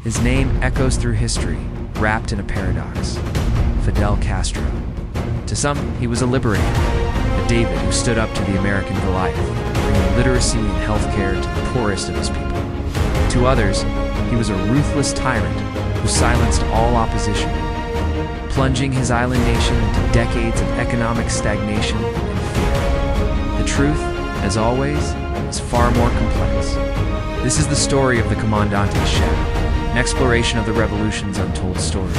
His name echoes through history, wrapped in a paradox. Fidel Castro. To some, he was a liberator, a David who stood up to the American Goliath, bringing literacy and healthcare to the poorest of his people. To others, he was a ruthless tyrant who silenced all opposition, plunging his island nation into decades of economic stagnation and fear. The truth, as always, is far more complex. This is the story of the Comandante's shadow, an exploration of the revolution's untold stories,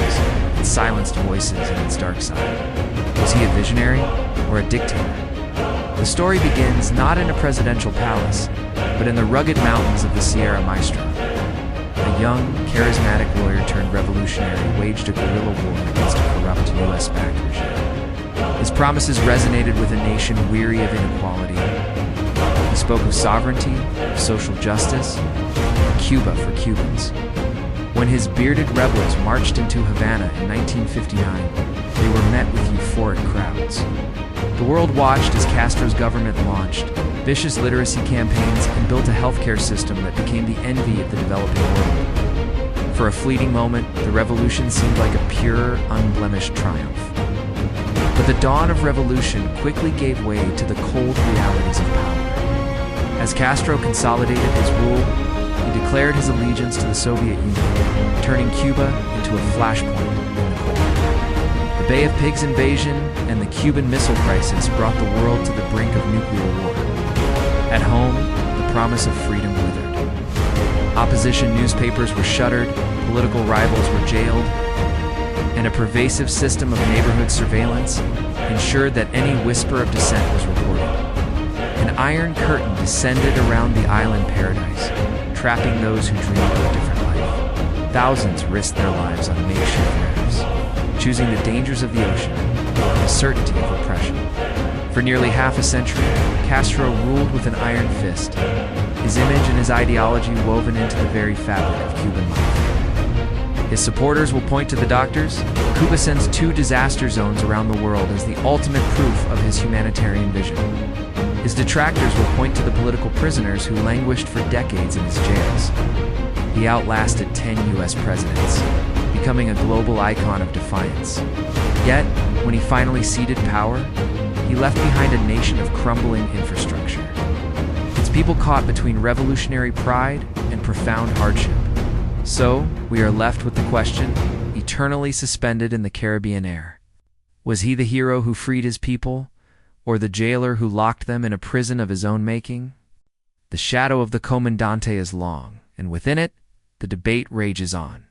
its silenced voices and its dark side. Was he a visionary or a dictator? The story begins not in a presidential palace, but in the rugged mountains of the Sierra Maestra. A young, charismatic lawyer turned revolutionary waged a guerrilla war against a corrupt U.S.-backed regime. His promises resonated with a nation weary of inequality. He spoke of sovereignty, of social justice, of Cuba for Cubans. When his bearded rebels marched into Havana in 1959, they were met with euphoric crowds. The world watched as Castro's government launched vicious literacy campaigns and built a healthcare system that became the envy of the developing world. For a fleeting moment, the revolution seemed like a pure, unblemished triumph. But the dawn of revolution quickly gave way to the cold realities of power. As Castro consolidated his rule, he declared his allegiance to the Soviet Union, turning Cuba into a flashpoint in the Cold. The Bay of Pigs invasion and the Cuban Missile Crisis brought the world to the brink of nuclear war. At home, the promise of freedom withered. Opposition newspapers were shuttered, political rivals were jailed, and a pervasive system of neighborhood surveillance ensured that any whisper of dissent was reported. An iron curtain descended around the island paradise, trapping those who dreamed of a different life. Thousands risked their lives on makeshift rafts, choosing the dangers of the ocean and the certainty of repression. For nearly half a century, Castro ruled with an iron fist, his image and his ideology woven into the very fabric of Cuban life. His supporters will point to the doctors. Cuba sends 2 disaster zones around the world as the ultimate proof of his humanitarian vision. His detractors will point to the political prisoners who languished for decades in his jails. He outlasted 10 U.S. presidents, becoming a global icon of defiance. Yet, when he finally ceded power, he left behind a nation of crumbling infrastructure. Its people caught between revolutionary pride and profound hardship. So, we are left with the question, eternally suspended in the Caribbean air. Was he the hero who freed his people, or the jailer who locked them in a prison of his own making? The shadow of the Comandante is long, and within it, the debate rages on.